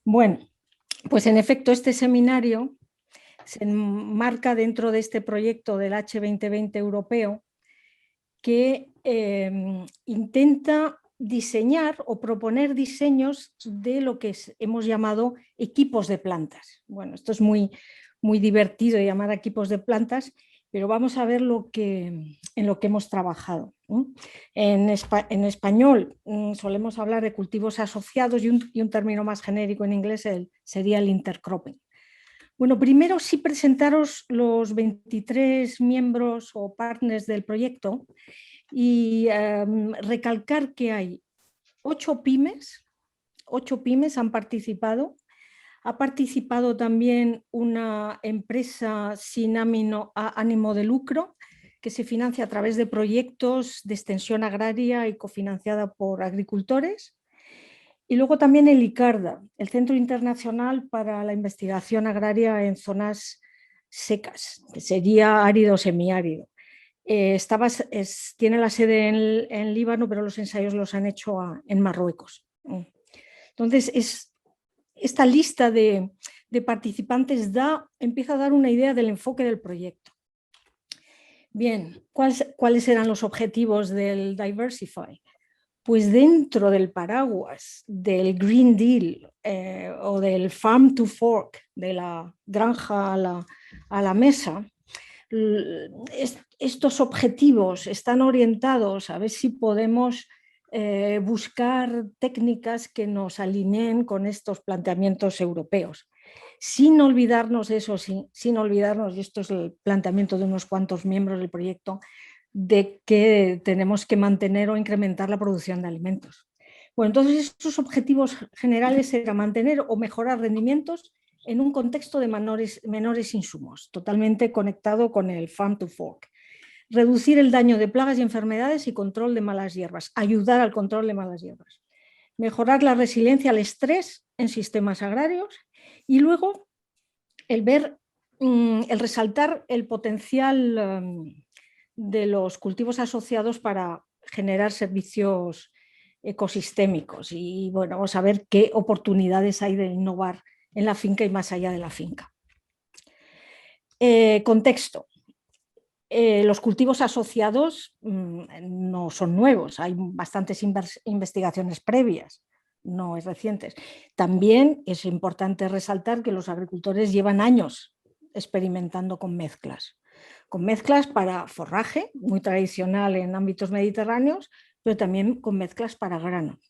Bueno, pues en efecto este seminario se enmarca dentro de este proyecto del H2020 europeo que intenta diseñar o proponer diseños de lo que hemos llamado equipos de plantas. Bueno, esto es muy divertido llamar equipos de plantas, pero vamos a ver en lo que hemos trabajado. En español solemos hablar de cultivos asociados y un término más genérico en inglés sería el intercropping. Bueno, primero sí presentaros los 23 miembros o partners del proyecto y recalcar que hay 8 pymes han participado. Ha participado también una empresa sin ánimo de lucro que se financia a través de proyectos de extensión agraria y cofinanciada por agricultores. Y luego también el ICARDA, el Centro Internacional para la Investigación Agraria en Zonas Secas, que sería árido o semiárido. Tiene la sede en Líbano, pero los ensayos los han hecho en Marruecos. Entonces, esta lista de participantes empieza a dar una idea del enfoque del proyecto. Bien, ¿cuáles eran los objetivos del Diversify? Pues dentro del paraguas del Green Deal o del Farm to Fork, de la granja a la mesa, estos objetivos están orientados a ver si podemos buscar técnicas que nos alineen con estos planteamientos europeos, sin olvidarnos de eso, sin olvidarnos, y esto es el planteamiento de unos cuantos miembros del proyecto, de que tenemos que mantener o incrementar la producción de alimentos. Bueno, entonces estos objetivos generales eran mantener o mejorar rendimientos en un contexto de menores insumos, totalmente conectado con el Farm to Fork. Reducir el daño de plagas y enfermedades y control de malas hierbas, ayudar al control de malas hierbas. Mejorar la resiliencia al estrés en sistemas agrarios y luego el resaltar el potencial de los cultivos asociados para generar servicios ecosistémicos y bueno, vamos a ver qué oportunidades hay de innovar en la finca y más allá de la finca. Contexto. Los cultivos asociados no son nuevos, hay bastantes investigaciones previas, no es recientes. También es importante resaltar que los agricultores llevan años experimentando con mezclas para forraje, muy tradicional en ámbitos mediterráneos, pero también con mezclas para grano.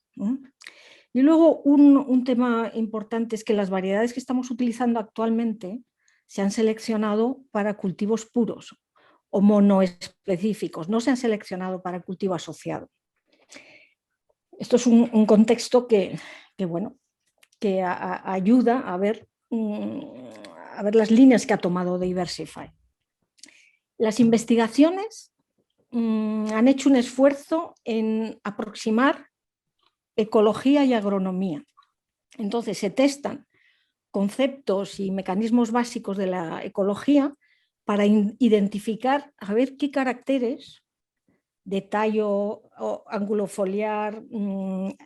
Y luego un tema importante es que las variedades que estamos utilizando actualmente se han seleccionado para cultivos puros o monoespecíficos, no se han seleccionado para cultivo asociado. Esto es un contexto que ayuda a ver las líneas que ha tomado Diversify. Las investigaciones han hecho un esfuerzo en aproximar ecología y agronomía. Entonces se testan conceptos y mecanismos básicos de la ecología para identificar a ver qué caracteres de tallo, ángulo foliar,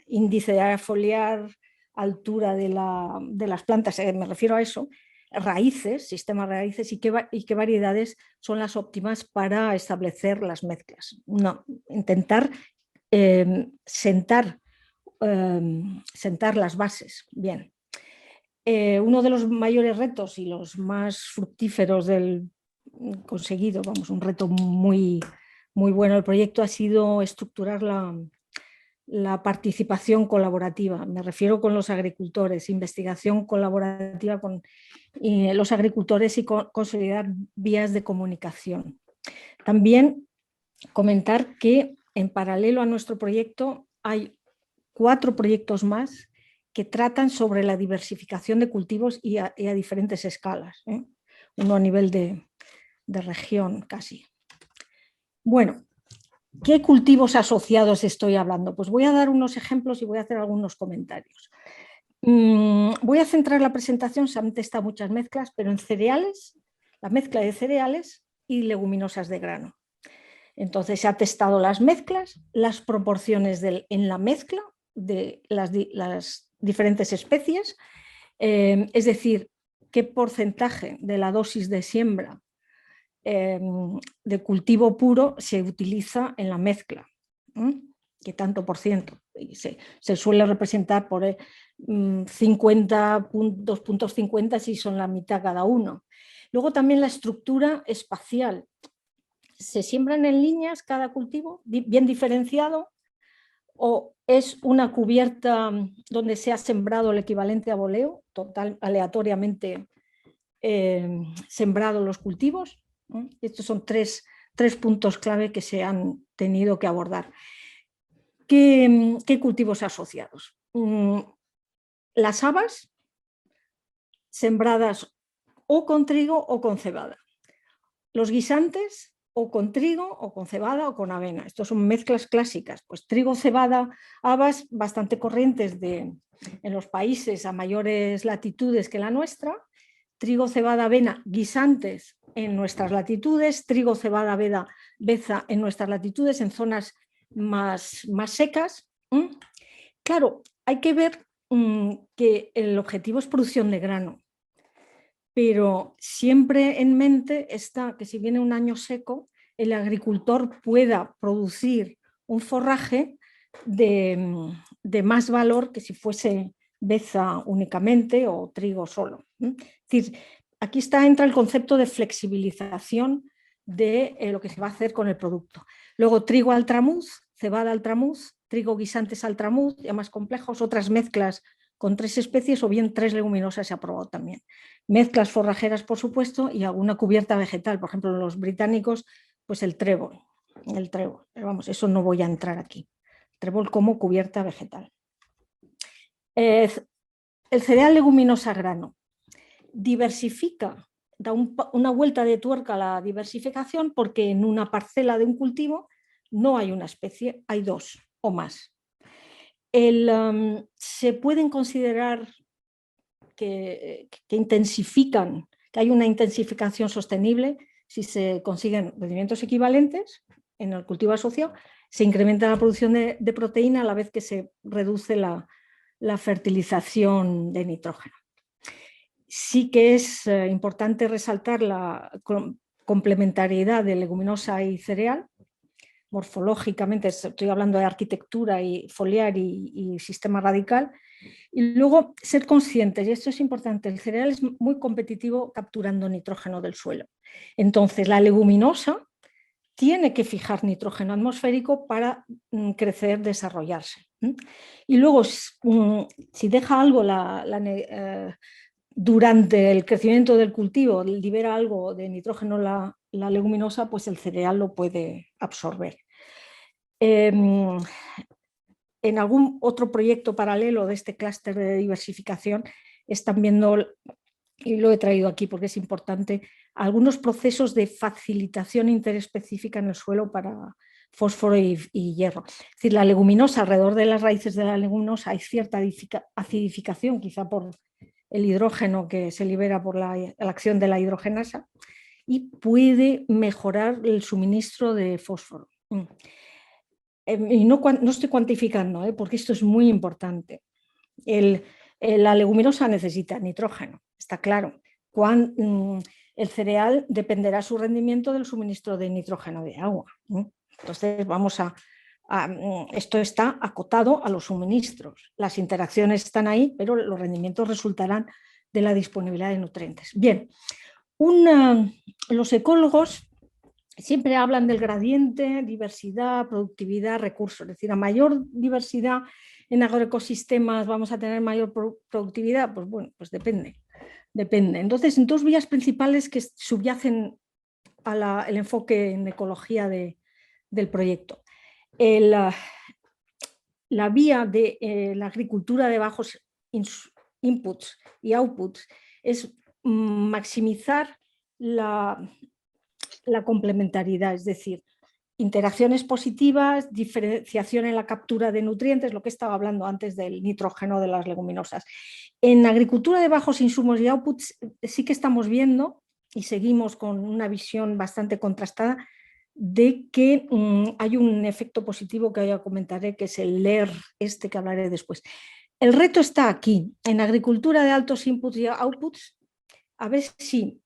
índice de área foliar, altura de las plantas, me refiero a eso, raíces, sistemas de raíces y qué variedades son las óptimas para establecer las mezclas. Intentar sentar las bases. Bien. Uno de los mayores retos y los más fructíferos del conseguido, un reto muy bueno del proyecto ha sido estructurar la participación colaborativa. Me refiero con los agricultores, investigación colaborativa con los agricultores y consolidar vías de comunicación. También comentar que en paralelo a nuestro proyecto hay 4 proyectos más que tratan sobre la diversificación de cultivos y a diferentes escalas, uno a nivel de región casi. Bueno, ¿qué cultivos asociados estoy hablando? Pues voy a dar unos ejemplos y voy a hacer algunos comentarios. Voy a centrar la presentación, se han testado muchas mezclas, pero en cereales, la mezcla de cereales y leguminosas de grano. Entonces se ha testado las mezclas, las proporciones en la mezcla de las diferentes especies, es decir, qué porcentaje de la dosis de siembra de cultivo puro se utiliza en la mezcla, qué tanto por ciento. Se suele representar por 2,50 si son la mitad cada uno. Luego también la estructura espacial. ¿Se siembran en líneas cada cultivo, bien diferenciado? ¿O es una cubierta donde se ha sembrado el equivalente a boleo, total, aleatoriamente sembrado los cultivos? Estos son tres puntos clave que se han tenido que abordar. ¿Qué cultivos asociados? Las habas, sembradas o con trigo o con cebada. Los guisantes, o con trigo, o con cebada, o con avena. Estos son mezclas clásicas. Pues trigo, cebada, habas, bastante corrientes en los países a mayores latitudes que la nuestra. Trigo, cebada, avena, guisantes en nuestras latitudes. Trigo, cebada, beza en nuestras latitudes, en zonas más secas. Claro, hay que ver que el objetivo es producción de grano, pero siempre en mente está que si viene un año seco, el agricultor pueda producir un forraje de más valor que si fuese beza únicamente o trigo solo. Es decir, aquí entra el concepto de flexibilización de lo que se va a hacer con el producto. Luego trigo al tramuz, cebada al tramuz, trigo guisantes al tramuz, ya más complejos, otras mezclas con 3 especies o bien 3 leguminosas se ha probado también. Mezclas forrajeras, por supuesto, y alguna cubierta vegetal. Por ejemplo, los británicos, pues el trébol. Pero vamos, eso no voy a entrar aquí. Trébol como cubierta vegetal. El cereal leguminosa grano diversifica, da una vuelta de tuerca a la diversificación, porque en una parcela de un cultivo no hay una especie, hay 2 o más. Se pueden considerar que intensifican, que hay una intensificación sostenible si se consiguen rendimientos equivalentes en el cultivo asociado, se incrementa la producción de proteína a la vez que se reduce la fertilización de nitrógeno. Sí que es importante resaltar la complementariedad de leguminosa y cereal. Morfológicamente, estoy hablando de arquitectura y foliar y sistema radical. Y luego ser conscientes, y esto es importante, el cereal es muy competitivo capturando nitrógeno del suelo. Entonces la leguminosa tiene que fijar nitrógeno atmosférico para crecer, desarrollarse. Y luego si deja algo durante el crecimiento del cultivo, libera algo de nitrógeno la leguminosa, pues el cereal lo puede absorber. En algún otro proyecto paralelo de este clúster de diversificación están viendo, y lo he traído aquí porque es importante, algunos procesos de facilitación interespecífica en el suelo para fósforo y hierro. Es decir, la leguminosa, alrededor de las raíces de la leguminosa hay cierta acidificación, quizá por el hidrógeno que se libera por la acción de la hidrogenasa, y puede mejorar el suministro de fósforo. Y no estoy cuantificando, porque esto es muy importante. La leguminosa necesita nitrógeno, está claro. El cereal dependerá su rendimiento del suministro de nitrógeno de agua. Entonces esto está acotado a los suministros. Las interacciones están ahí, pero los rendimientos resultarán de la disponibilidad de nutrientes. Bien, los ecólogos siempre hablan del gradiente, diversidad, productividad, recursos. Es decir, a mayor diversidad en agroecosistemas vamos a tener mayor productividad. Pues bueno, pues depende. Entonces, en 2 vías principales que subyacen al enfoque en ecología del proyecto. La vía de la agricultura de bajos inputs y outputs es maximizar la complementariedad, es decir, interacciones positivas, diferenciación en la captura de nutrientes, lo que estaba hablando antes del nitrógeno de las leguminosas. En agricultura de bajos insumos y outputs sí que estamos viendo, y seguimos con una visión bastante contrastada, de que hay un efecto positivo que ya comentaré, que es el LER, que hablaré después. El reto está aquí, en agricultura de altos inputs y outputs, a ver si,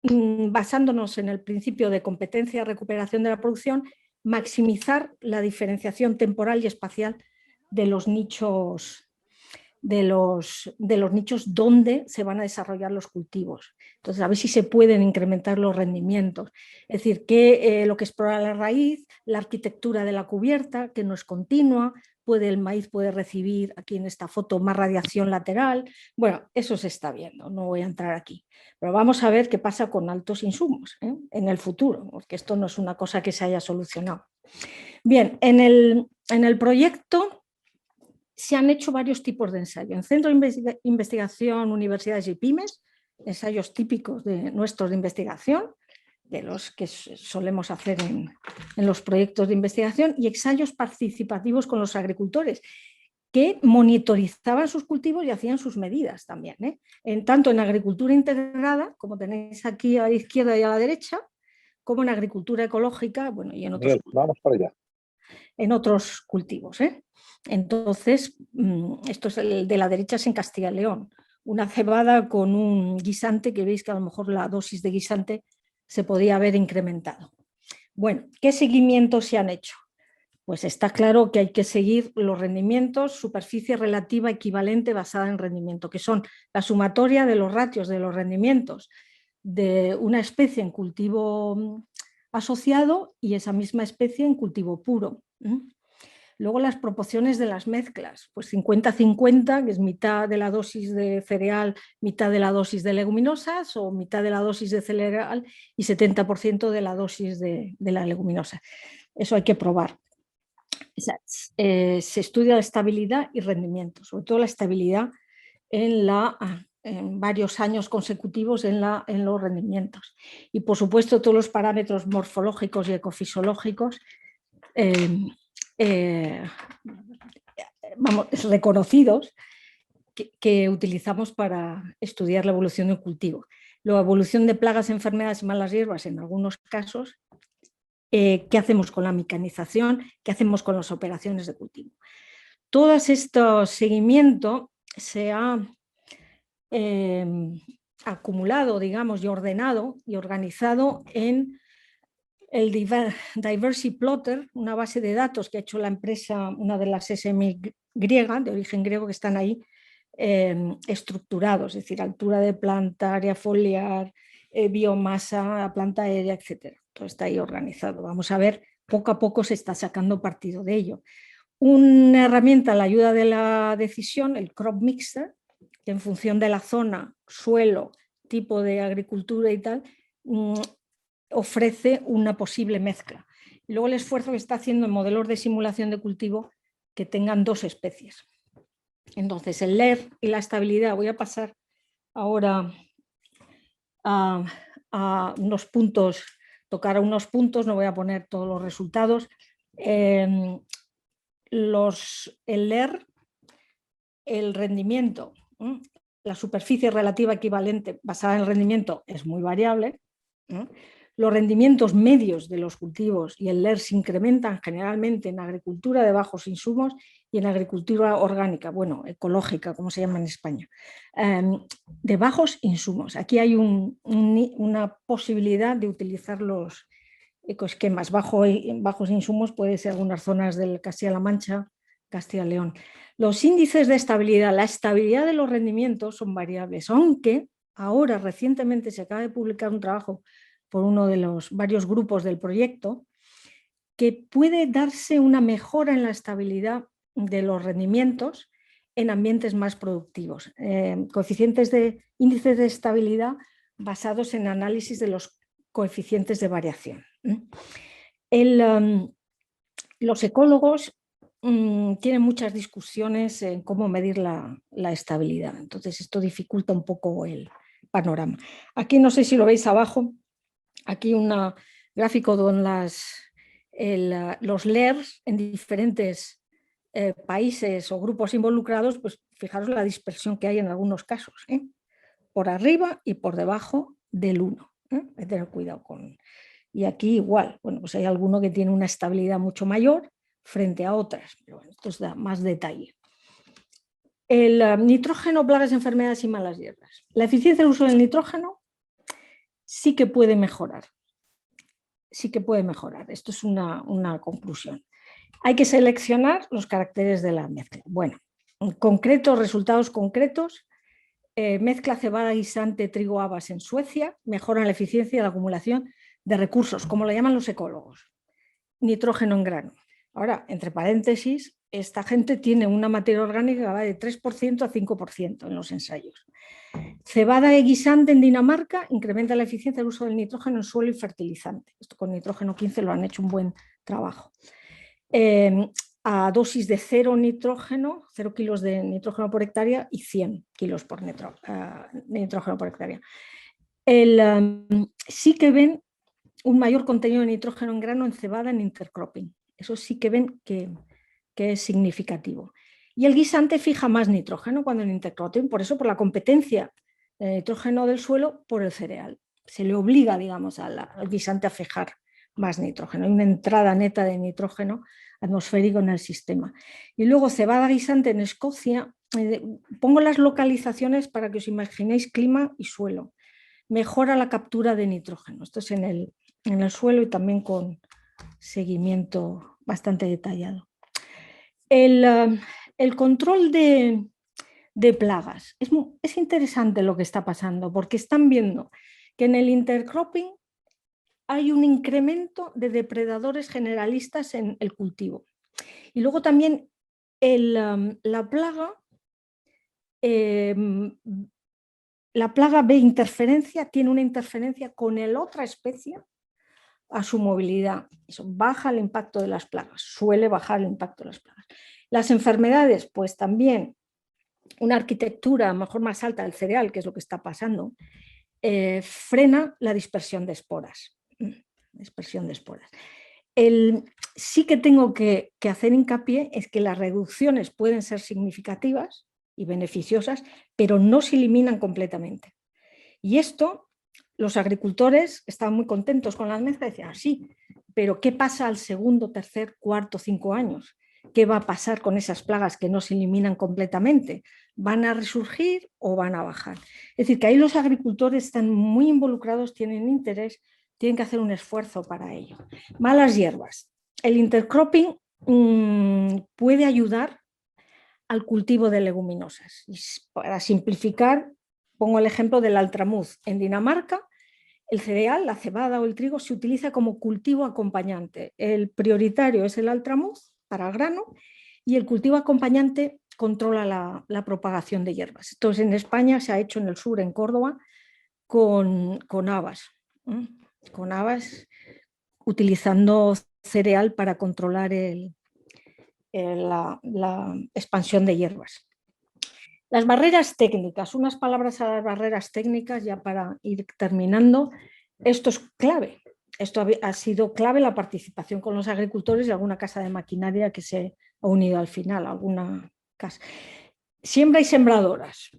basándonos en el principio de competencia y recuperación de la producción, maximizar la diferenciación temporal y espacial de los nichos nichos donde se van a desarrollar los cultivos. Entonces, a ver si se pueden incrementar los rendimientos. Es decir, que lo que explora la raíz, la arquitectura de la cubierta, que no es continua, el maíz puede recibir, aquí en esta foto, más radiación lateral. Bueno, eso se está viendo, no voy a entrar aquí. Pero vamos a ver qué pasa con altos insumos en el futuro, porque esto no es una cosa que se haya solucionado. Bien, en el proyecto se han hecho varios tipos de ensayos. En centros de investigación, universidades y pymes, ensayos típicos de nuestros de investigación, de los que solemos hacer en los proyectos de investigación, y ensayos participativos con los agricultores, que monitorizaban sus cultivos y hacían sus medidas también, tanto en agricultura integrada, como tenéis aquí a la izquierda y a la derecha, como en agricultura ecológica, bueno, y Vamos para allá. En otros cultivos. Entonces, esto es el de la derecha, es en Castilla y León, una cebada con un guisante que veis que a lo mejor la dosis de guisante se podía haber incrementado. Bueno, ¿qué seguimientos se han hecho? Pues está claro que hay que seguir los rendimientos, superficie relativa equivalente basada en rendimiento, que son la sumatoria de los ratios de los rendimientos de una especie en cultivo asociado y esa misma especie en cultivo puro. Luego las proporciones de las mezclas, pues 50-50, que es mitad de la dosis de cereal, mitad de la dosis de leguminosas, o mitad de la dosis de cereal y 70% de la dosis de la leguminosa. Eso hay que probar. Se estudia la estabilidad y rendimiento, sobre todo la estabilidad en varios años consecutivos en los rendimientos. Y por supuesto todos los parámetros morfológicos y ecofisiológicos reconocidos que utilizamos para estudiar la evolución del cultivo. La evolución de plagas, enfermedades y malas hierbas en algunos casos. ¿Qué hacemos con la mecanización? ¿Qué hacemos con las operaciones de cultivo? Todo este seguimiento se ha acumulado, digamos, y ordenado y organizado en el Diversity Plotter, una base de datos que ha hecho la empresa, una de las SMI griega, de origen griego, que están ahí estructurados, es decir, altura de planta, área foliar, biomasa, planta aérea, etc. Todo está ahí organizado. Vamos a ver, poco a poco se está sacando partido de ello. Una herramienta a la ayuda de la decisión, el Crop Mixer, que en función de la zona, suelo, tipo de agricultura y tal, ofrece una posible mezcla. Y luego el esfuerzo que está haciendo en modelos de simulación de cultivo que tengan dos especies. Entonces, el LER y la estabilidad, voy a pasar ahora a unos puntos, tocar a unos puntos, no voy a poner todos los resultados. El LER, el rendimiento, la superficie relativa equivalente basada en el rendimiento es muy variable. Los rendimientos medios de los cultivos y el LER se incrementan generalmente en agricultura de bajos insumos y en agricultura orgánica, bueno, ecológica, como se llama en España, de bajos insumos. Aquí hay una posibilidad de utilizar los ecoesquemas. Bajos insumos puede ser algunas zonas del Castilla-La Mancha, Castilla y León. Los índices de estabilidad, la estabilidad de los rendimientos son variables, aunque ahora recientemente se acaba de publicar un trabajo por uno de los varios grupos del proyecto, que puede darse una mejora en la estabilidad de los rendimientos en ambientes más productivos. Coeficientes de índices de estabilidad basados en análisis de los coeficientes de variación. Los ecólogos tienen muchas discusiones en cómo medir la estabilidad, entonces esto dificulta un poco el panorama. Aquí no sé si lo veis abajo, aquí un gráfico con los LERs en diferentes países o grupos involucrados, pues fijaros la dispersión que hay en algunos casos, por arriba y por debajo del 1. Hay que tener cuidado con Y aquí igual, bueno, pues hay alguno que tiene una estabilidad mucho mayor frente a otras, pero bueno, esto da más detalle. El nitrógeno, plagas, enfermedades y malas hierbas. La eficiencia del uso del nitrógeno sí que puede mejorar. Sí que puede mejorar. Esto es una conclusión. Hay que seleccionar los caracteres de la mezcla. Bueno, en concreto, resultados concretos. Mezcla cebada, guisante, trigo, habas en Suecia. Mejoran la eficiencia y la acumulación de recursos, como lo llaman los ecólogos. Nitrógeno en grano. Ahora, entre paréntesis, esta gente tiene una materia orgánica que va de 3% a 5% en los ensayos. Cebada de guisante en Dinamarca incrementa la eficiencia del uso del nitrógeno en suelo y fertilizante. Esto con nitrógeno 15 lo han hecho un buen trabajo. A dosis de 0 nitrógeno, 0 kilos de nitrógeno por hectárea y 100 kilos por nitrógeno por hectárea. Sí que ven un mayor contenido de nitrógeno en grano en cebada en intercropping. Eso sí que ven que es significativo. Y el guisante fija más nitrógeno cuando en intercropping, por eso por la competencia de nitrógeno del suelo por el cereal. Se le obliga, digamos, al guisante a fijar más nitrógeno. Hay una entrada neta de nitrógeno atmosférico en el sistema. Y luego cebada guisante en Escocia, pongo las localizaciones para que os imaginéis clima y suelo. Mejora la captura de nitrógeno. Esto es en el suelo y también con seguimiento bastante detallado. El control de plagas. Es interesante lo que está pasando porque están viendo que en el intercropping hay un incremento de depredadores generalistas en el cultivo. Y luego también la plaga ve interferencia, tiene una interferencia con la otra especie a su movilidad. Eso baja el impacto de las plagas, suele bajar el impacto de las plagas. Las enfermedades, pues también una arquitectura mejor más alta del cereal, que es lo que está pasando, frena la dispersión de esporas. Sí que tengo que hacer hincapié es que las reducciones pueden ser significativas y beneficiosas, pero no se eliminan completamente. Y esto, los agricultores estaban muy contentos con las mezclas, decían, sí, pero ¿qué pasa al segundo, tercer, cuarto, 5 años? ¿Qué va a pasar con esas plagas que no se eliminan completamente? ¿Van a resurgir o van a bajar? Es decir, que ahí los agricultores están muy involucrados, tienen interés, tienen que hacer un esfuerzo para ello. Malas hierbas. El intercropping puede ayudar al cultivo de leguminosas. Y para simplificar, pongo el ejemplo del altramuz. En Dinamarca, el cereal, la cebada o el trigo se utiliza como cultivo acompañante. El prioritario es el altramuz para grano y el cultivo acompañante controla la propagación de hierbas. Entonces, en España se ha hecho en el sur, en Córdoba, con habas. Con habas, utilizando cereal para controlar la expansión de hierbas. Las barreras técnicas, unas palabras a las barreras técnicas ya para ir terminando. Esto es clave, esto ha sido clave la participación con los agricultores y alguna casa de maquinaria que se ha unido al final, alguna casa. Siembra y sembradoras,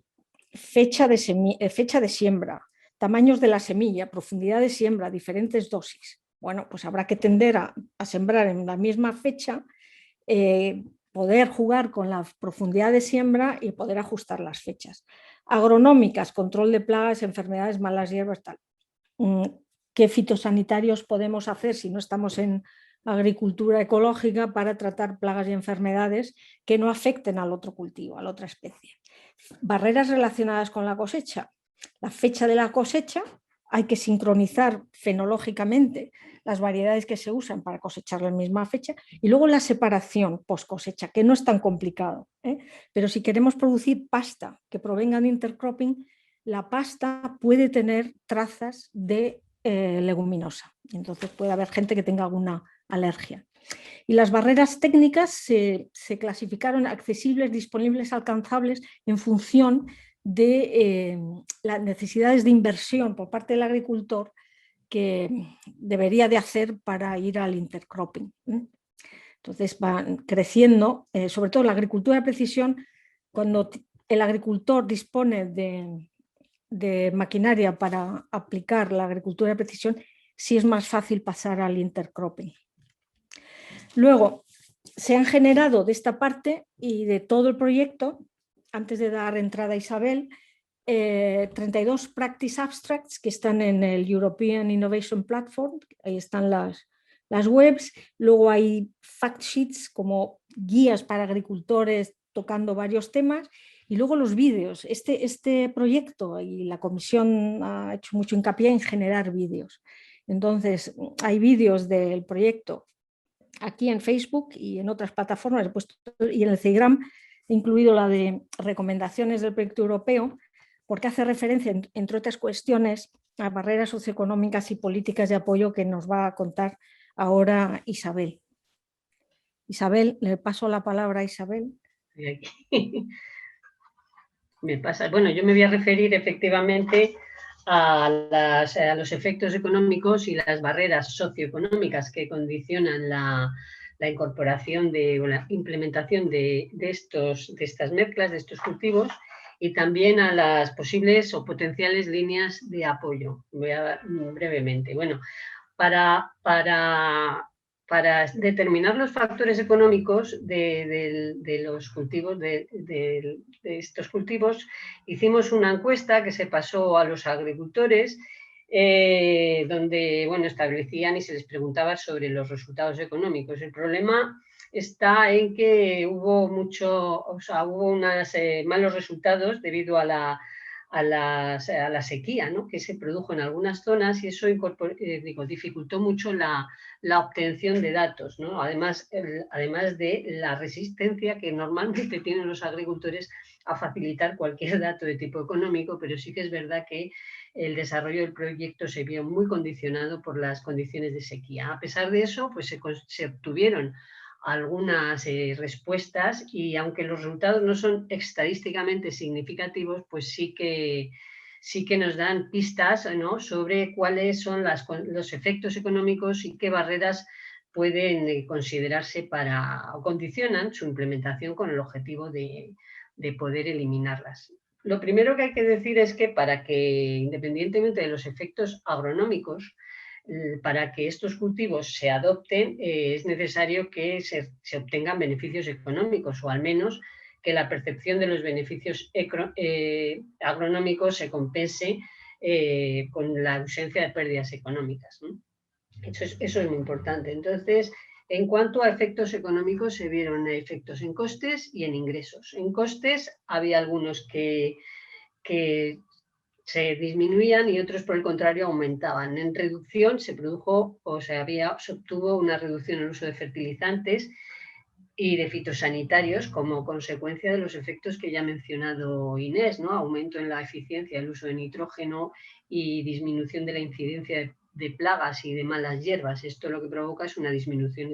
fecha de siembra, tamaños de la semilla, profundidad de siembra, diferentes dosis. Bueno, pues habrá que tender a sembrar en la misma fecha, poder jugar con la profundidad de siembra y poder ajustar las fechas. Agronómicas, control de plagas, enfermedades, malas hierbas, tal. ¿Qué fitosanitarios podemos hacer si no estamos en agricultura ecológica para tratar plagas y enfermedades que no afecten al otro cultivo, a la otra especie? Barreras relacionadas con la cosecha. La fecha de la cosecha, hay que sincronizar fenológicamente las variedades que se usan para cosechar la misma fecha, y luego la separación post cosecha, que no es tan complicado, pero si queremos producir pasta que provenga de intercropping, la pasta puede tener trazas de leguminosa, entonces puede haber gente que tenga alguna alergia. Y las barreras técnicas se clasificaron accesibles, disponibles, alcanzables en función de las necesidades de inversión por parte del agricultor que debería de hacer para ir al intercropping. Entonces van creciendo, sobre todo la agricultura de precisión, cuando el agricultor dispone de maquinaria para aplicar la agricultura de precisión, si es más fácil pasar al intercropping. Luego, se han generado de esta parte y de todo el proyecto, antes de dar entrada a Isabel, 32 practice abstracts que están en el European Innovation Platform, ahí están las webs, luego hay fact sheets como guías para agricultores tocando varios temas, y luego los vídeos. Este proyecto y la comisión ha hecho mucho hincapié en generar vídeos. Entonces, hay vídeos del proyecto aquí en Facebook y en otras plataformas, he puesto, y en el CIGRAM he incluido la de recomendaciones del proyecto europeo, porque hace referencia, entre otras cuestiones, a barreras socioeconómicas y políticas de apoyo que nos va a contar ahora Isabel. Isabel, le paso la palabra a Isabel. Me pasa. Bueno, yo me voy a referir efectivamente a los efectos económicos y las barreras socioeconómicas que condicionan la incorporación o la implementación de estas mezclas, de estos cultivos, y también a las posibles o potenciales líneas de apoyo. Voy a dar brevemente. Bueno, para determinar los factores económicos de los cultivos, de estos cultivos, hicimos una encuesta que se pasó a los agricultores, donde establecían y se les preguntaba sobre los resultados económicos. El problema está en que hubo unos malos resultados debido a la sequía, ¿no?, que se produjo en algunas zonas, y eso dificultó mucho la obtención de datos, ¿no? Además de la resistencia que normalmente tienen los agricultores a facilitar cualquier dato de tipo económico, pero sí que es verdad que el desarrollo del proyecto se vio muy condicionado por las condiciones de sequía. A pesar de eso, pues se obtuvieron algunas respuestas, y aunque los resultados no son estadísticamente significativos, pues sí que nos dan pistas, ¿no?, sobre cuáles son los efectos económicos y qué barreras pueden considerarse o condicionan su implementación con el objetivo de poder eliminarlas. Lo primero que hay que decir es que independientemente de los efectos agronómicos, para que estos cultivos se adopten, es necesario que se obtengan beneficios económicos, o al menos que la percepción de los beneficios agronómicos se compense con la ausencia de pérdidas económicas, ¿no? Eso es muy importante. Entonces, en cuanto a efectos económicos, se vieron efectos en costes y en ingresos. En costes había algunos que se disminuían y otros, por el contrario, aumentaban. En reducción se obtuvo una reducción en el uso de fertilizantes y de fitosanitarios como consecuencia de los efectos que ya ha mencionado Inés, ¿no? Aumento en la eficiencia del uso de nitrógeno y disminución de la incidencia de plagas y de malas hierbas. Esto lo que provoca es una disminución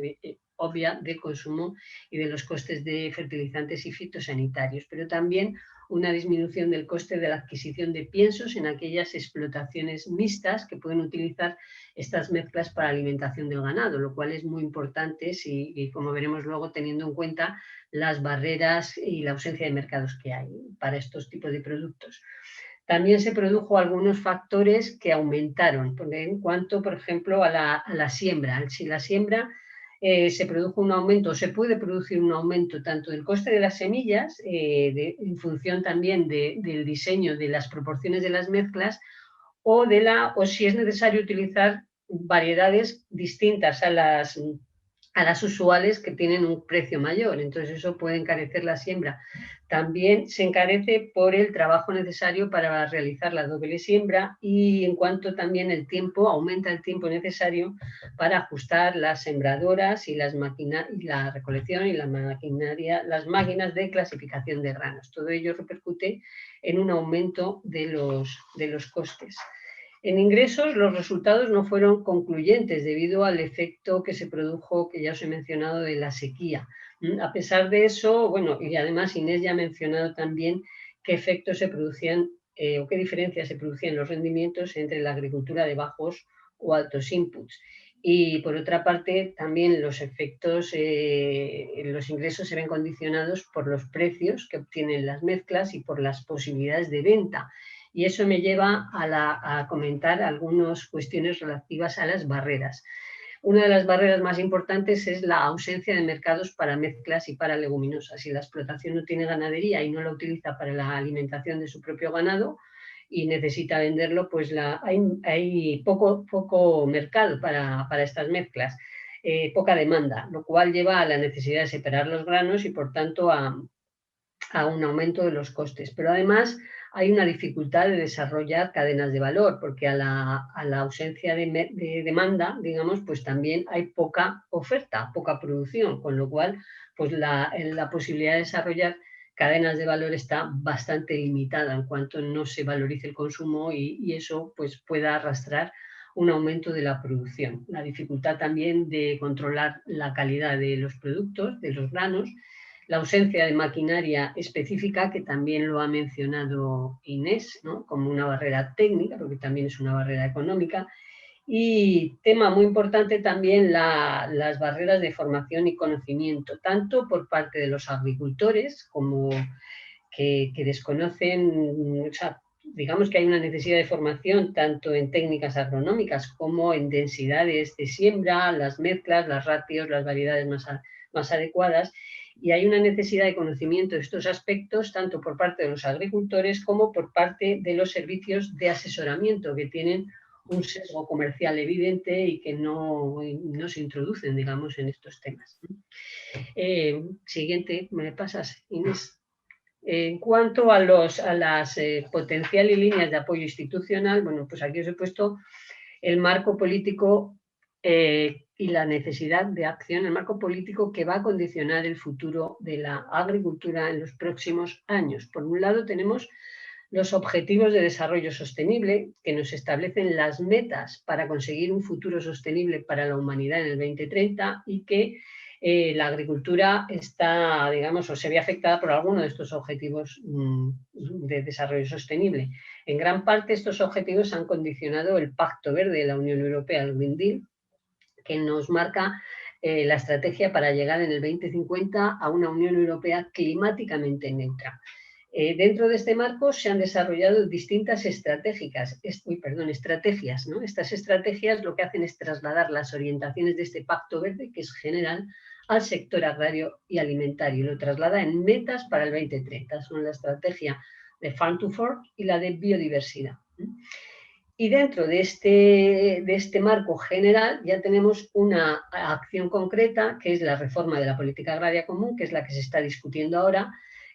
obvia del consumo y de los costes de fertilizantes y fitosanitarios, pero también una disminución del coste de la adquisición de piensos en aquellas explotaciones mixtas que pueden utilizar estas mezclas para alimentación del ganado, lo cual es muy importante, y como veremos luego, teniendo en cuenta las barreras y la ausencia de mercados que hay para estos tipos de productos. También se produjo algunos factores que aumentaron, en cuanto, por ejemplo, a la siembra. Si la siembra se produjo un aumento, se puede producir un aumento tanto del coste de las semillas, en función también del diseño de las proporciones de las mezclas, o si es necesario utilizar variedades distintas a las usuales, que tienen un precio mayor. Entonces eso puede encarecer la siembra. También se encarece por el trabajo necesario para realizar la doble siembra, y en cuanto también aumenta el tiempo necesario para ajustar las sembradoras y la recolección y las máquinas de clasificación de granos. Todo ello repercute en un aumento de los costes. En ingresos, los resultados no fueron concluyentes debido al efecto que se produjo, que ya os he mencionado, de la sequía. A pesar de eso, y además Inés ya ha mencionado también qué efectos se producían o qué diferencias se producían en los rendimientos entre la agricultura de bajos o altos inputs. Y por otra parte, también los ingresos se ven condicionados por los precios que obtienen las mezclas y por las posibilidades de venta. Y eso me lleva a comentar algunas cuestiones relativas a las barreras. Una de las barreras más importantes es la ausencia de mercados para mezclas y para leguminosas. Si la explotación no tiene ganadería y no la utiliza para la alimentación de su propio ganado y necesita venderlo, pues hay poco mercado para estas mezclas, poca demanda, lo cual lleva a la necesidad de separar los granos y, por tanto, a un aumento de los costes. Pero además hay una dificultad de desarrollar cadenas de valor, porque a la ausencia de demanda, digamos, pues también hay poca oferta, poca producción, con lo cual pues la posibilidad de desarrollar cadenas de valor está bastante limitada en cuanto no se valorice el consumo y eso pues pueda arrastrar un aumento de la producción. La dificultad también de controlar la calidad de los productos, de los granos, la ausencia de maquinaria específica, que también lo ha mencionado Inés, ¿no?, como una barrera técnica, porque también es una barrera económica. Y tema muy importante también las barreras de formación y conocimiento, tanto por parte de los agricultores como que desconocen, o sea, digamos que hay una necesidad de formación tanto en técnicas agronómicas como en densidades de siembra, las mezclas, las ratios, las variedades más adecuadas, y hay una necesidad de conocimiento de estos aspectos tanto por parte de los agricultores como por parte de los servicios de asesoramiento, que tienen un sesgo comercial evidente y que no se introducen, digamos, en estos temas. Siguiente, ¿me pasas, Inés? En cuanto a las potencial y líneas de apoyo institucional, bueno, pues aquí os he puesto el marco político y la necesidad de acción, el marco político que va a condicionar el futuro de la agricultura en los próximos años. Por un lado tenemos los Objetivos de Desarrollo Sostenible, que nos establecen las metas para conseguir un futuro sostenible para la humanidad en el 2030 y que la agricultura está, digamos, o se ve afectada por alguno de estos objetivos de desarrollo sostenible. En gran parte estos objetivos han condicionado el Pacto Verde de la Unión Europea, el Green Deal, que nos marca la estrategia para llegar en el 2050 a una Unión Europea climáticamente neutra. Dentro de este marco se han desarrollado distintas estrategias, ¿no? Estas estrategias lo que hacen es trasladar las orientaciones de este Pacto Verde, que es general, al sector agrario y alimentario, y lo traslada en metas para el 2030. Son la estrategia de Farm to Fork y la de biodiversidad. Y dentro de este marco general ya tenemos una acción concreta, que es la reforma de la política agraria común, que es la que se está discutiendo ahora,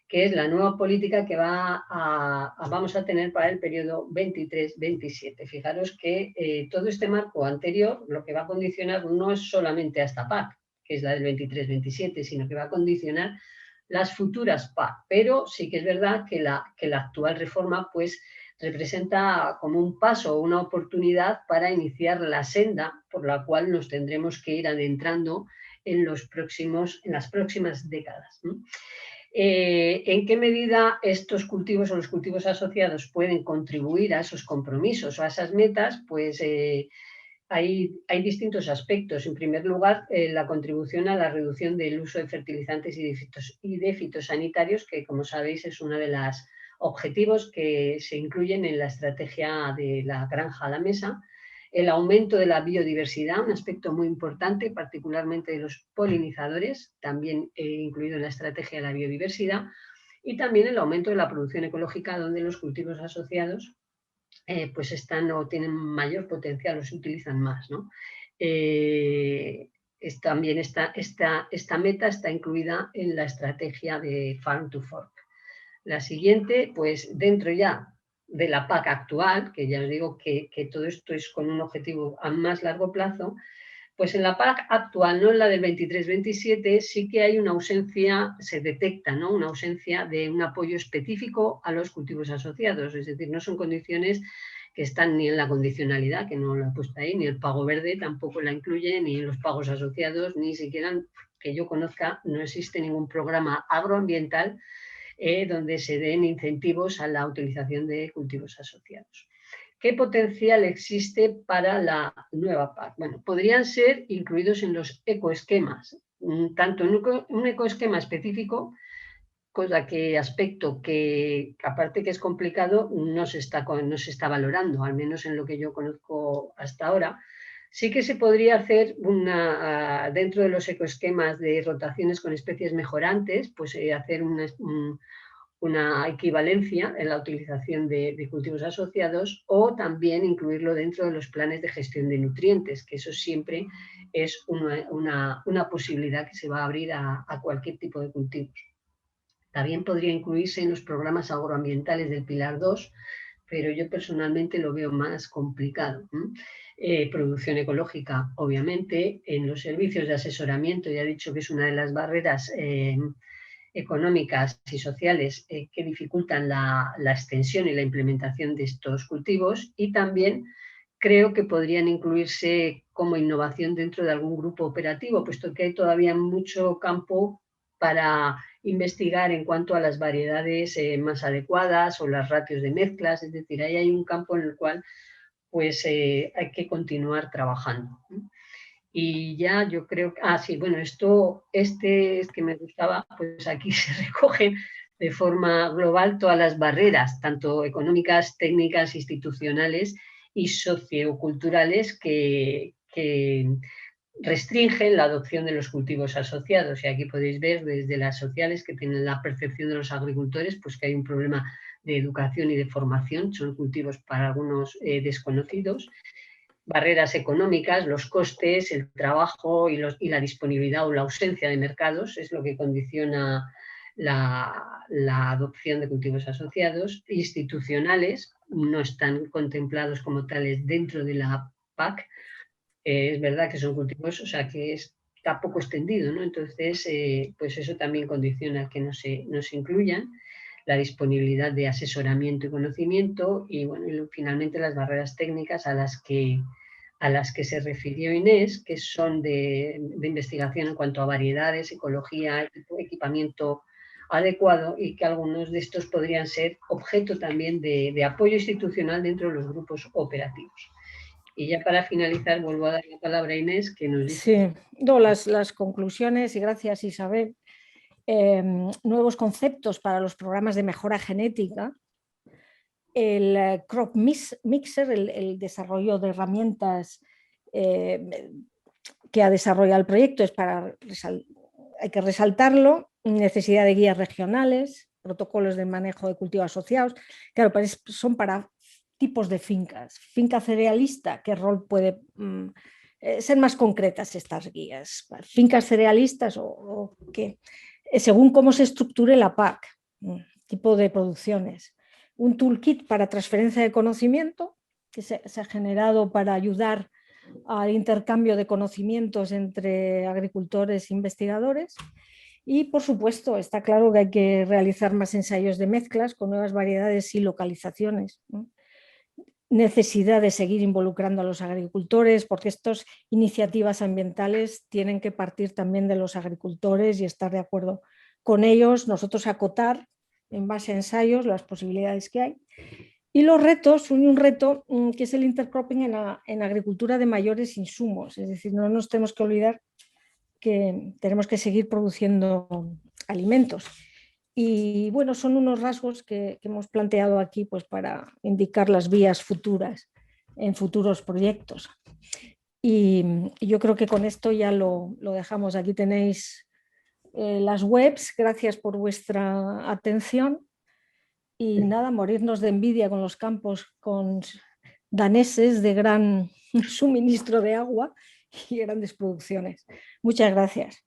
que es la nueva política que vamos a tener para el periodo 23-27. Fijaros que todo este marco anterior lo que va a condicionar no es solamente a esta PAC, que es la del 23-27, sino que va a condicionar las futuras PAC. Pero sí que es verdad que la actual reforma pues representa como un paso o una oportunidad para iniciar la senda por la cual nos tendremos que ir adentrando en las próximas décadas, ¿no? ¿En qué medida estos cultivos o los cultivos asociados pueden contribuir a esos compromisos o a esas metas? Pues hay distintos aspectos. En primer lugar, la contribución a la reducción del uso de fertilizantes y de fitosanitarios, que, como sabéis, es uno de los objetivos que se incluyen en la estrategia de la granja a la mesa. El aumento de la biodiversidad, un aspecto muy importante, particularmente de los polinizadores, también incluido en la estrategia de la biodiversidad, y también el aumento de la producción ecológica, donde los cultivos asociados pues están o tienen mayor potencial o se utilizan más, ¿no? También esta meta está incluida en la estrategia de Farm to Fork. La siguiente, pues dentro ya de la PAC actual, que ya os digo que todo esto es con un objetivo a más largo plazo, pues en la PAC actual, no en la del 23-27, sí que hay una ausencia, se detecta, ¿no?, una ausencia de un apoyo específico a los cultivos asociados, es decir, no son condiciones que están ni en la condicionalidad, que no la he puesto ahí, ni el pago verde tampoco la incluye, ni en los pagos asociados, ni siquiera que yo conozca, no existe ningún programa agroambiental donde se den incentivos a la utilización de cultivos asociados. ¿Qué potencial existe para la nueva PAC? Bueno, podrían ser incluidos en los ecoesquemas, tanto en un ecoesquema específico aspecto que, aparte que es complicado, no se está valorando, al menos en lo que yo conozco hasta ahora. Sí que se podría hacer dentro de los ecosquemas de rotaciones con especies mejorantes, pues hacer una equivalencia en la utilización de cultivos asociados, o también incluirlo dentro de los planes de gestión de nutrientes, que eso siempre es una posibilidad que se va a abrir a cualquier tipo de cultivos. También podría incluirse en los programas agroambientales del Pilar 2, pero yo personalmente lo veo más complicado. Producción ecológica, obviamente, en los servicios de asesoramiento, ya he dicho que es una de las barreras económicas y sociales que dificultan la extensión y la implementación de estos cultivos, y también creo que podrían incluirse como innovación dentro de algún grupo operativo, puesto que hay todavía mucho campo para investigar en cuanto a las variedades más adecuadas o las ratios de mezclas, es decir, ahí hay un campo en el cual pues hay que continuar trabajando. Y ya yo creo que, sí, bueno, este es que me gustaba, pues aquí se recogen de forma global todas las barreras, tanto económicas, técnicas, institucionales y socioculturales que restringen la adopción de los cultivos asociados. Y aquí podéis ver desde las sociales, que tienen la percepción de los agricultores, pues que hay un problema de educación y de formación, son cultivos para algunos desconocidos. Barreras económicas, los costes, el trabajo y la disponibilidad o la ausencia de mercados es lo que condiciona la adopción de cultivos asociados. Institucionales, no están contemplados como tales dentro de la PAC. Es verdad que son cultivos, o sea, que está poco extendido, ¿no? Entonces, pues eso también condiciona que no se incluyan. La disponibilidad de asesoramiento y conocimiento, y bueno, y finalmente las barreras técnicas a las que se refirió Inés, que son de investigación en cuanto a variedades, ecología, equipamiento adecuado, y que algunos de estos podrían ser objeto también de apoyo institucional dentro de los grupos operativos. Y ya para finalizar, vuelvo a dar la palabra a Inés, que nos dice... Sí, no, las conclusiones, y gracias Isabel. Nuevos conceptos para los programas de mejora genética, el crop mixer, el desarrollo de herramientas que ha desarrollado el proyecto, hay que resaltarlo, necesidad de guías regionales, protocolos de manejo de cultivos asociados, claro, son para tipos de fincas. Finca cerealista, ¿qué rol puede ser más concretas estas guías? ¿Fincas cerealistas o qué? Según cómo se estructure la PAC, tipo de producciones. Un toolkit para transferencia de conocimiento que se ha generado para ayudar al intercambio de conocimientos entre agricultores e investigadores. Y, por supuesto, está claro que hay que realizar más ensayos de mezclas con nuevas variedades y localizaciones, ¿no? Necesidad de seguir involucrando a los agricultores, porque estas iniciativas ambientales tienen que partir también de los agricultores y estar de acuerdo con ellos, nosotros acotar en base a ensayos las posibilidades que hay. Y los retos, un reto que es el intercropping en agricultura de mayores insumos, es decir, no nos tenemos que olvidar que tenemos que seguir produciendo alimentos. Y bueno, son unos rasgos que hemos planteado aquí pues, para indicar las vías futuras en futuros proyectos. Y yo creo que con esto ya lo dejamos. Aquí tenéis las webs. Gracias por vuestra atención. Y nada, morirnos de envidia con los campos con daneses de gran suministro de agua y grandes producciones. Muchas gracias.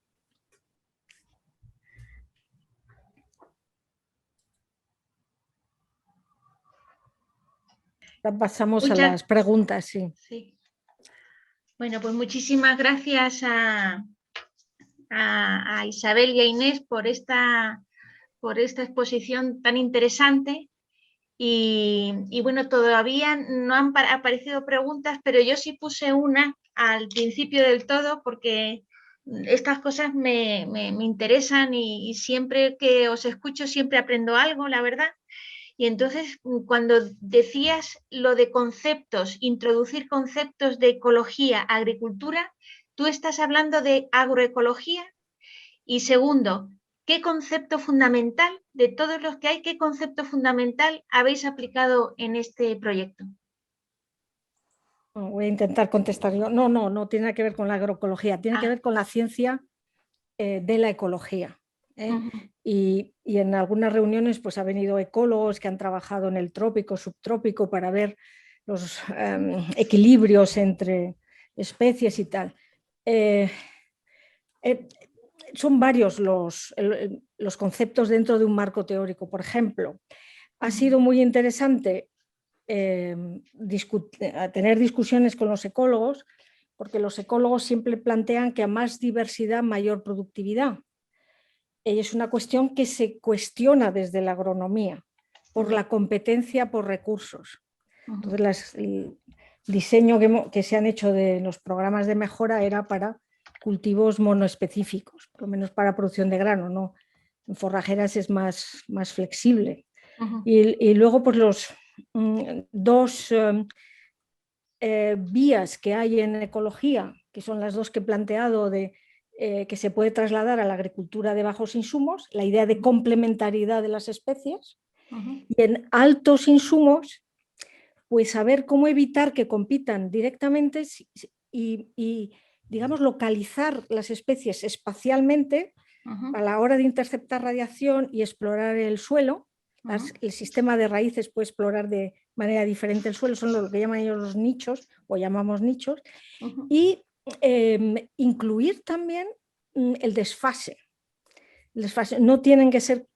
Pasamos a las preguntas, sí. Sí. Bueno, pues muchísimas gracias a Isabel y a Inés por esta exposición tan interesante. Y bueno, todavía no han aparecido preguntas, pero yo sí puse una al principio del todo porque estas cosas me interesan y siempre que os escucho siempre aprendo algo, la verdad. Y entonces, cuando decías lo de conceptos, introducir conceptos de ecología, agricultura, tú estás hablando de agroecología. Y segundo, ¿qué concepto fundamental, de todos los que hay, qué concepto fundamental habéis aplicado en este proyecto? Voy a intentar contestar yo. No tiene nada que ver con la agroecología, tiene que ver con la ciencia de la ecología. Y en algunas reuniones pues ha venido ecólogos que han trabajado en el trópico, subtrópico, para ver los equilibrios entre especies y tal. Son varios los conceptos dentro de un marco teórico. Por ejemplo, ha sido muy interesante tener discusiones con los ecólogos, porque los ecólogos siempre plantean que a más diversidad, mayor productividad. Y es una cuestión que se cuestiona desde la agronomía, por la competencia por recursos. Entonces, el diseño que se han hecho de los programas de mejora era para cultivos monoespecíficos, por lo menos para producción de grano, ¿no? En forrajeras es más flexible. Y luego, pues los dos vías que hay en ecología, que son las dos que he planteado, que se puede trasladar a la agricultura de bajos insumos, la idea de complementariedad de las especies, y en altos insumos, pues saber cómo evitar que compitan directamente y digamos, localizar las especies espacialmente a la hora de interceptar radiación y explorar el suelo. El sistema de raíces puede explorar de manera diferente el suelo, son lo que llaman ellos los nichos, o llamamos nichos, y incluir también el desfase. No tienen que ser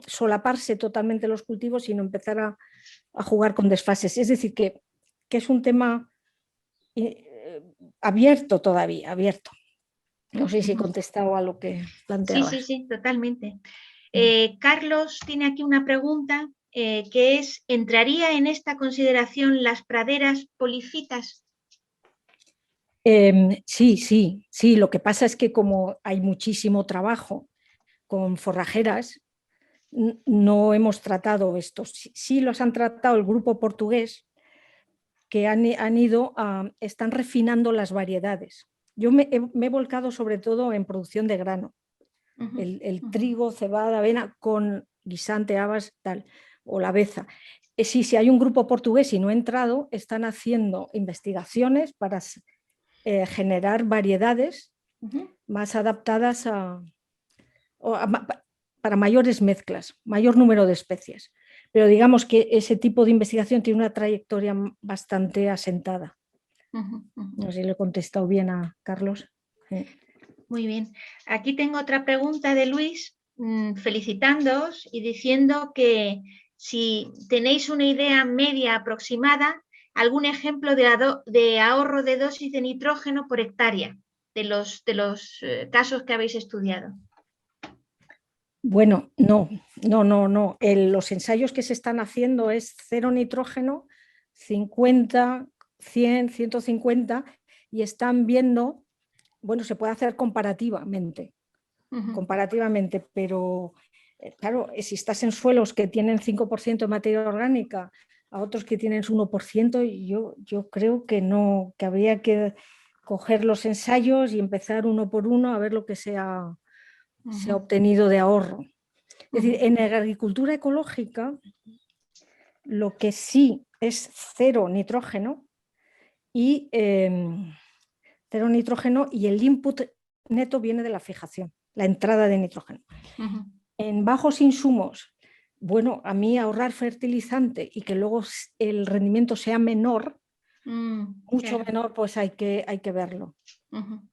solaparse totalmente los cultivos, sino empezar a jugar con desfases. Es decir, que es un tema abierto todavía, abierto. No sé si he contestado a lo que planteabas. Sí, totalmente. Carlos tiene aquí una pregunta que es, ¿entraría en esta consideración las praderas polifitas? Sí. Lo que pasa es que como hay muchísimo trabajo con forrajeras, no hemos tratado esto. Sí los han tratado el grupo portugués, que están refinando las variedades. Yo me he volcado sobre todo en producción de grano. El trigo, cebada, avena con guisante, habas, tal, o la beza. Sí, hay un grupo portugués y no he entrado, están haciendo investigaciones para generar variedades más adaptadas para mayores mezclas, mayor número de especies. Pero digamos que ese tipo de investigación tiene una trayectoria bastante asentada. No sé si le he contestado bien a Carlos. Muy bien. Aquí tengo otra pregunta de Luis, felicitándoos y diciendo que si tenéis una idea media aproximada, algún ejemplo de ahorro de dosis de nitrógeno por hectárea de los casos que habéis estudiado. Bueno, no. Los ensayos que se están haciendo es 0 nitrógeno, 50, 100, 150, y están viendo, bueno, se puede hacer comparativamente, pero claro, si estás en suelos que tienen 5% de materia orgánica, a otros que tienen 1%, yo creo que no, que habría que coger los ensayos y empezar uno por uno a ver lo que se ha obtenido de ahorro. Es decir, en la agricultura ecológica lo que sí es 0 nitrógeno y el input neto viene de la fijación, la entrada de nitrógeno. En bajos insumos, bueno, a mí ahorrar fertilizante y que luego el rendimiento sea menor, mucho menor, pues hay que verlo.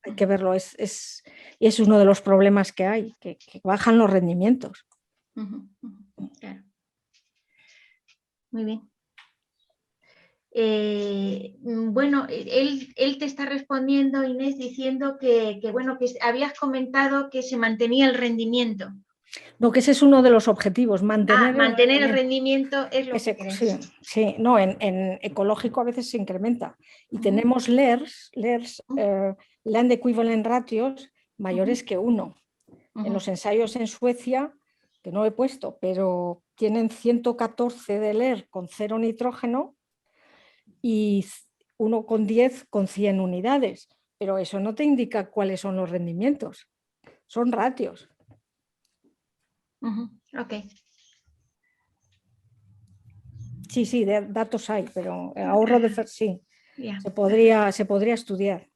Hay que verlo, y es uno de los problemas que hay, que bajan los rendimientos. Claro. Muy bien. Bueno, él te está respondiendo, Inés, diciendo que habías comentado que se mantenía el rendimiento. No, que ese es uno de los objetivos, mantener el rendimiento es lo que querés. Sí, no, en ecológico a veces se incrementa. Y tenemos LERs, Land Equivalent Ratios, mayores que 1. En los ensayos en Suecia, que no he puesto, pero tienen 114 de LER con 0 nitrógeno y 1,10 con 100 unidades. Pero eso no te indica cuáles son los rendimientos, son ratios. Ok. Sí, datos hay, pero ahorro de sí, Yeah. se podría estudiar.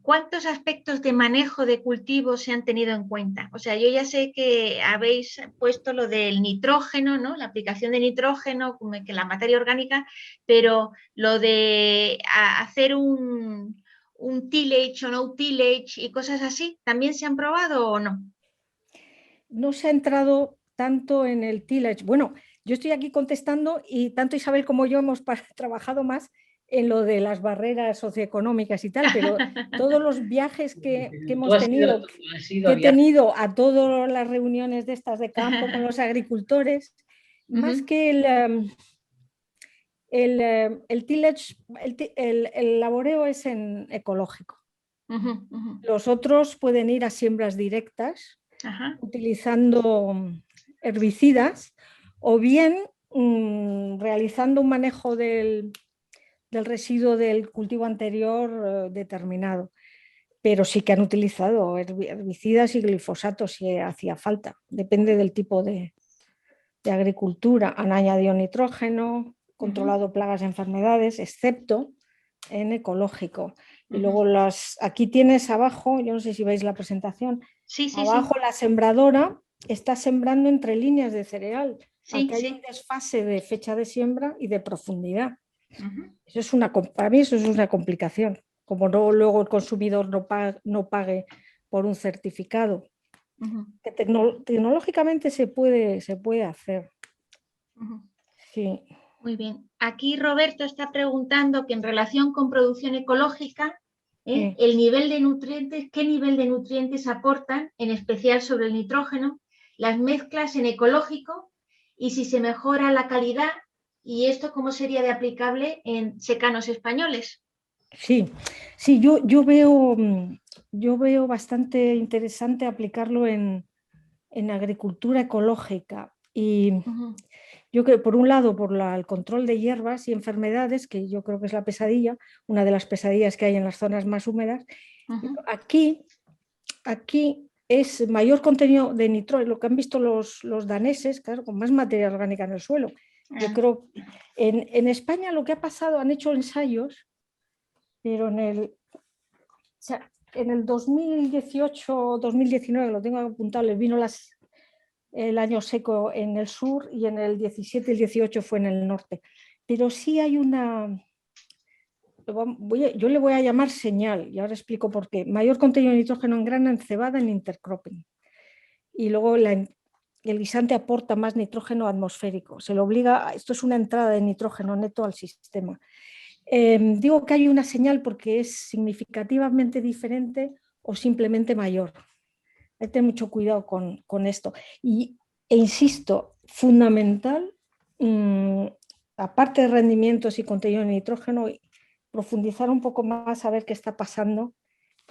¿Cuántos aspectos de manejo de cultivos se han tenido en cuenta? O sea, yo ya sé que habéis puesto lo del nitrógeno, ¿no? La aplicación de nitrógeno, que la materia orgánica, pero lo de hacer un tillage o no tillage y cosas así, ¿también se han probado o no? No se ha entrado tanto en el tillage. Bueno, yo estoy aquí contestando y tanto Isabel como yo hemos trabajado más en lo de las barreras socioeconómicas y tal, pero todos los viajes que hemos tenido, que he tenido a todas las reuniones de estas de campo con los agricultores, más que el tillage, el laboreo es en ecológico. Los otros pueden ir a siembras directas, utilizando herbicidas o bien realizando un manejo del residuo del cultivo anterior determinado. Pero sí que han utilizado herbicidas y glifosatos si hacía falta. Depende del tipo de agricultura. Han añadido nitrógeno, controlado plagas y enfermedades, excepto en ecológico. Y luego aquí tienes abajo, yo no sé si veis la presentación, abajo la sembradora está sembrando entre líneas de cereal, aunque hay un desfase de fecha de siembra y de profundidad. Eso es para mí eso es una complicación, como luego el consumidor no pague por un certificado. Que tecnológicamente se puede hacer. Sí. Muy bien. Aquí Roberto está preguntando que en relación con producción ecológica, el nivel de nutrientes, ¿qué nivel de nutrientes aportan, en especial sobre el nitrógeno, las mezclas en ecológico y si se mejora la calidad y esto cómo sería de aplicable en secanos españoles? Sí, yo veo bastante interesante aplicarlo en agricultura ecológica y yo creo, por un lado, por el control de hierbas y enfermedades, que yo creo que es la pesadilla, una de las pesadillas que hay en las zonas más húmedas. Aquí es mayor contenido de nitrógeno, lo que han visto los daneses, claro, con más materia orgánica en el suelo. Yo creo, en España lo que ha pasado, han hecho ensayos, pero en el 2018-2019, lo tengo apuntado, les vino el año seco en el sur y en el 17 y el 18 fue en el norte. Pero sí hay yo le voy a llamar señal, y ahora explico por qué. Mayor contenido de nitrógeno en grana en cebada en intercropping. Y luego el guisante aporta más nitrógeno atmosférico. Se le obliga, esto es una entrada de nitrógeno neto al sistema. Digo que hay una señal porque es significativamente diferente o simplemente mayor. Hay que tener mucho cuidado con esto. E insisto, fundamental, aparte de rendimientos y contenido de nitrógeno, profundizar un poco más a ver qué está pasando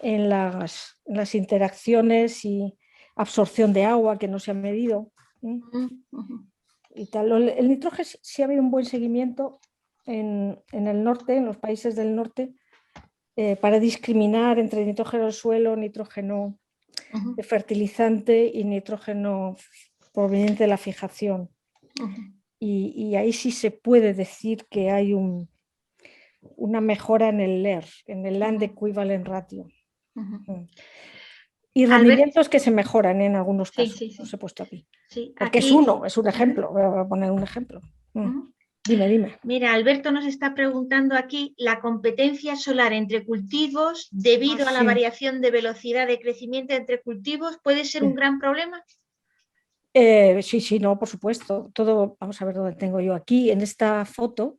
en las interacciones y absorción de agua que no se ha medido. Y tal. El nitrógeno sí ha habido un buen seguimiento en el norte, en los países del norte, para discriminar entre nitrógeno del suelo, nitrógeno de fertilizante y nitrógeno proveniente de la fijación. Y ahí sí se puede decir que hay una mejora en el LER, en el Land Equivalent Ratio. Y rendimientos que se mejoran en algunos casos, los he puesto aquí. Porque aquí es un ejemplo, voy a poner un ejemplo. Dime. Mira, Alberto nos está preguntando aquí, ¿la competencia solar entre cultivos debido a la variación de velocidad de crecimiento entre cultivos puede ser un gran problema? Sí, no, por supuesto. Vamos a ver dónde tengo yo aquí, en esta foto.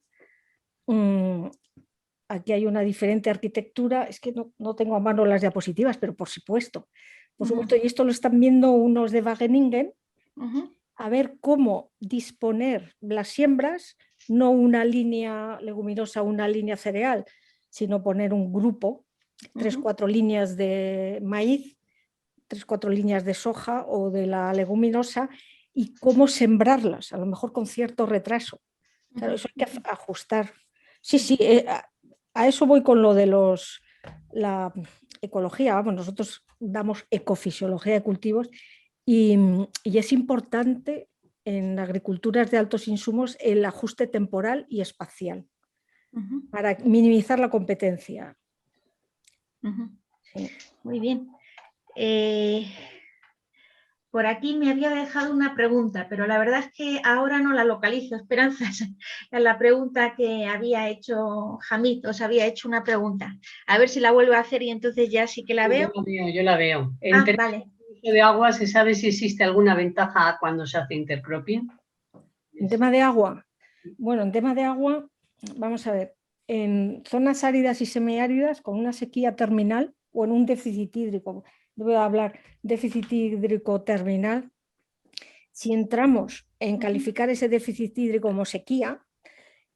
Aquí hay una diferente arquitectura, es que no tengo a mano las diapositivas, pero por supuesto. Y esto lo están viendo unos de Wageningen, a ver cómo disponer las siembras, no una línea leguminosa, una línea cereal, sino poner un grupo, 3-4 líneas de maíz, 3-4 líneas de soja o de la leguminosa, y cómo sembrarlas, a lo mejor con cierto retraso. Claro, eso hay que ajustar. Sí, a eso voy con lo de la ecología. Vamos, nosotros damos ecofisiología de cultivos y es importante en agriculturas de altos insumos el ajuste temporal y espacial para minimizar la competencia. Sí. Muy bien. Por aquí me había dejado una pregunta, pero la verdad es que ahora no la localizo. Esperanza, la pregunta que había hecho Hamid, os había hecho una pregunta. A ver si la vuelvo a hacer y entonces ya sí que la veo. Yo la veo. Ah, vale. El uso de agua, ¿se sabe si existe alguna ventaja cuando se hace intercropping? En tema de agua, bueno, en tema de agua, vamos a ver, en zonas áridas y semiáridas con una sequía terminal o en un déficit hídrico, voy a hablar déficit hídrico terminal, si entramos en calificar ese déficit hídrico como sequía,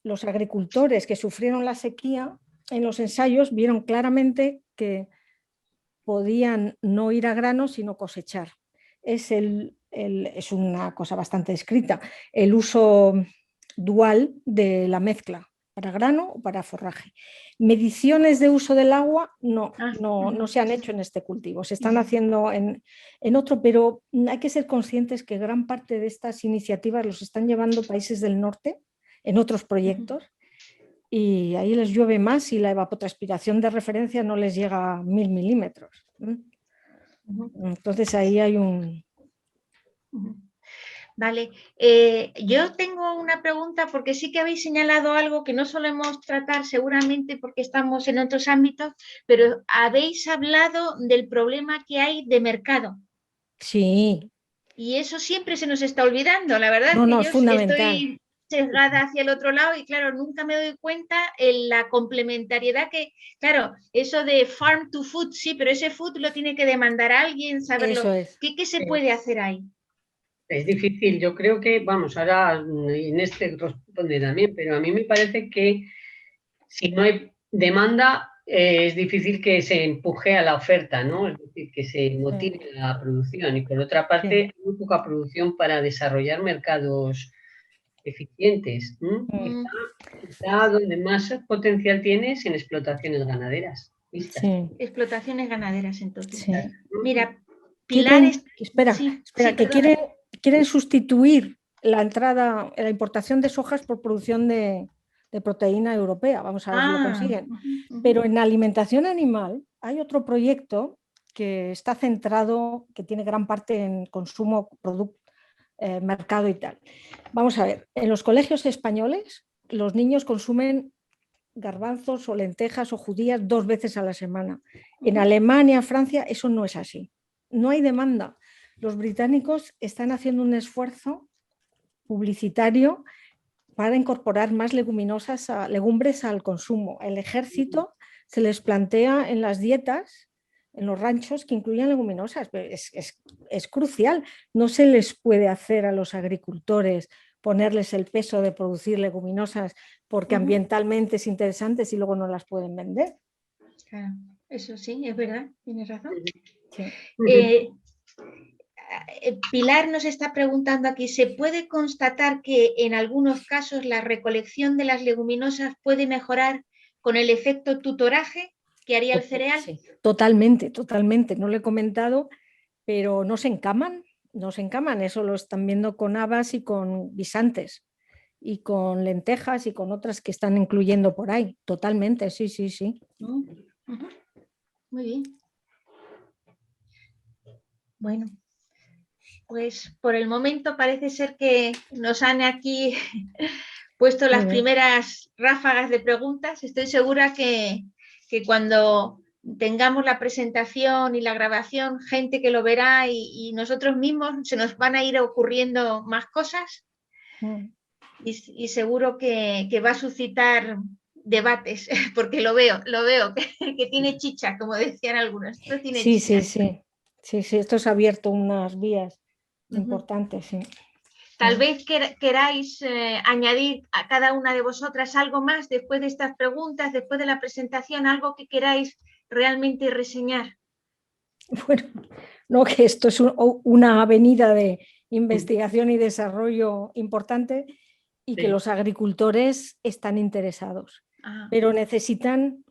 los agricultores que sufrieron la sequía en los ensayos vieron claramente que podían no ir a grano sino cosechar. Es una cosa bastante descrita, el uso dual de la mezcla para grano o para forraje. Mediciones de uso del agua no se han hecho en este cultivo, se están haciendo en otro, pero hay que ser conscientes que gran parte de estas iniciativas los están llevando países del norte en otros proyectos y ahí les llueve más y la evapotranspiración de referencia no les llega a 1000 milímetros. Entonces ahí hay un... Vale, yo tengo una pregunta porque sí que habéis señalado algo que no solemos tratar seguramente porque estamos en otros ámbitos, pero habéis hablado del problema que hay de mercado. Sí. Y eso siempre se nos está olvidando. La verdad No, es que no, yo es fundamental. estoy sesgada hacia el otro lado y claro, nunca me doy cuenta en la complementariedad que, claro, eso de farm to food, sí, pero ese food lo tiene que demandar alguien, saberlo. Eso es. ¿Qué se puede hacer ahí? Es difícil, yo creo que, vamos, ahora Inés te responde también, pero a mí me parece que si no hay demanda, es difícil que se empuje a la oferta, ¿no? Es decir, que se motive la producción. Y por otra parte, hay muy poca producción para desarrollar mercados eficientes. Quizá donde más potencial tienes en explotaciones ganaderas. Sí. Explotaciones ganaderas, entonces. Sí. Mira, Pilar... Espera, que quieren sustituir la importación de sojas por producción de proteína europea. Vamos a ver si lo consiguen. Pero en alimentación animal hay otro proyecto que está centrado, que tiene gran parte en consumo, mercado y tal. Vamos a ver, en los colegios españoles los niños consumen garbanzos o lentejas o judías 2 veces a la semana. En Alemania, Francia, eso no es así. No hay demanda. Los británicos están haciendo un esfuerzo publicitario para incorporar más legumbres al consumo. El ejército se les plantea en las dietas, en los ranchos, que incluyan leguminosas. Pero es crucial. No se les puede hacer a los agricultores ponerles el peso de producir leguminosas porque ambientalmente es interesante y luego no las pueden vender. Claro, eso sí, es verdad, tienes razón. Sí. Pilar nos está preguntando aquí, ¿se puede constatar que en algunos casos la recolección de las leguminosas puede mejorar con el efecto tutoraje que haría el cereal? Sí, totalmente, totalmente. No lo he comentado, pero no se encaman, eso lo están viendo con habas y con guisantes y con lentejas y con otras que están incluyendo por ahí, totalmente, sí. Muy bien. Bueno, pues por el momento parece ser que nos han aquí puesto las primeras ráfagas de preguntas. Estoy segura que cuando tengamos la presentación y la grabación, gente que lo verá y nosotros mismos se nos van a ir ocurriendo más cosas y seguro que va a suscitar debates, porque lo veo que tiene chicha, como decían algunos. Esto tiene chicha. Sí, esto ha abierto unas vías importantes, sí. Tal vez queráis añadir a cada una de vosotras algo más después de estas preguntas, después de la presentación, algo que queráis realmente reseñar. Bueno, no, que esto es una avenida de investigación y desarrollo importante y que los agricultores están interesados, pero necesitan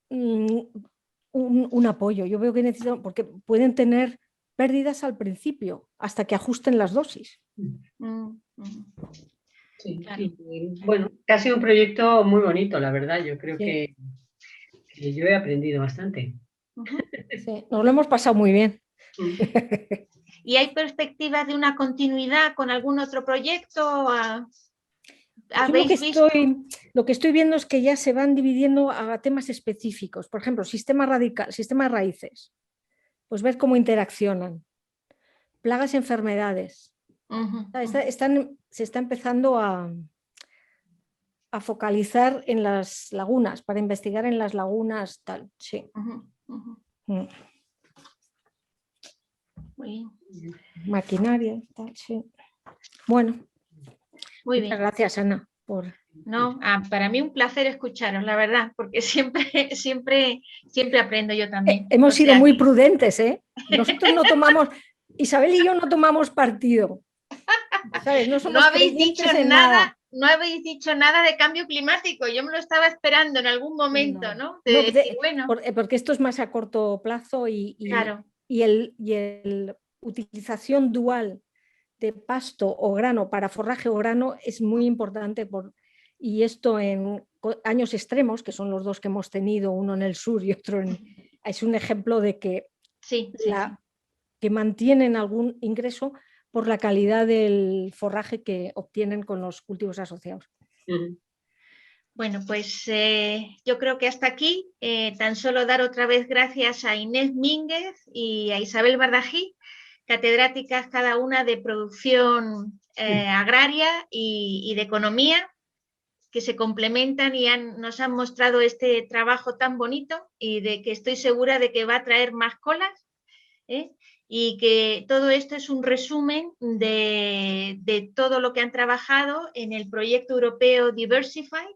un apoyo. Yo veo que necesitan, porque pueden tener pérdidas al principio, hasta que ajusten las dosis. Sí, claro. Y, bueno, que ha sido un proyecto muy bonito, la verdad. Yo creo que yo he aprendido bastante. Sí, nos lo hemos pasado muy bien. ¿Y hay perspectivas de una continuidad con algún otro proyecto? Lo que estoy viendo es que ya se van dividiendo a temas específicos. Por ejemplo, sistema de raíces. Pues ver cómo interaccionan. Plagas y enfermedades. Se está empezando a focalizar en las lagunas, para investigar en las lagunas, tal. Sí. Muy bien. Maquinaria, tal, sí. Bueno, muy muchas bien. Gracias, Ana. No, para mí un placer escucharos, la verdad, porque siempre aprendo yo también. Hemos sido muy prudentes, ¿eh? Nosotros no tomamos, Isabel y yo no tomamos partido. ¿Sabes? No somos creyentes en nada. No habéis dicho nada de cambio climático. Yo me lo estaba esperando en algún momento, ¿no? Porque esto es más a corto plazo y el utilización dual de pasto o grano para forraje o grano es muy importante y esto en años extremos, que son los dos que hemos tenido, uno en el sur y otro es un ejemplo de que, que mantienen algún ingreso por la calidad del forraje que obtienen con los cultivos asociados. Bueno, pues yo creo que hasta aquí. Tan solo dar otra vez gracias a Inés Mínguez y a Isabel Bardají, catedráticas cada una de producción agraria y de economía, que se complementan y nos han mostrado este trabajo tan bonito y de que estoy segura de que va a traer más colas, y que todo esto es un resumen de todo lo que han trabajado en el proyecto europeo Diversify,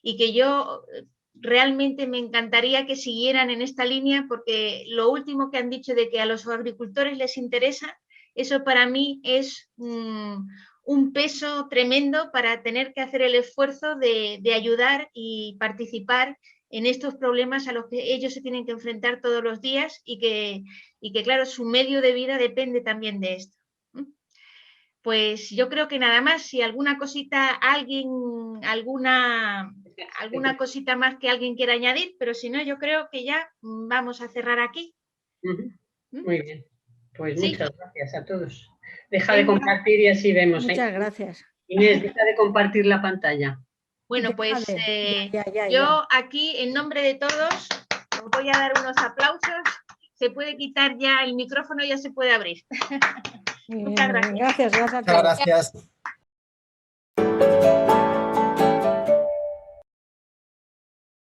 y que yo realmente me encantaría que siguieran en esta línea, porque lo último que han dicho de que a los agricultores les interesa, eso para mí es un peso tremendo para tener que hacer el esfuerzo de ayudar y participar en estos problemas a los que ellos se tienen que enfrentar todos los días y que claro, su medio de vida depende también de esto. Pues yo creo que nada más. Si alguna cosita, alguna cosita más que alguien quiera añadir, pero si no, yo creo que ya vamos a cerrar aquí. Muy bien, pues muchas gracias a todos. Deja de compartir y así vemos. Muchas gracias. Inés, deja de compartir la pantalla. Bueno, pues yo aquí, en nombre de todos, os voy a dar unos aplausos. Se puede quitar ya el micrófono, ya se puede abrir. Muchas gracias. Gracias a todos. Muchas gracias.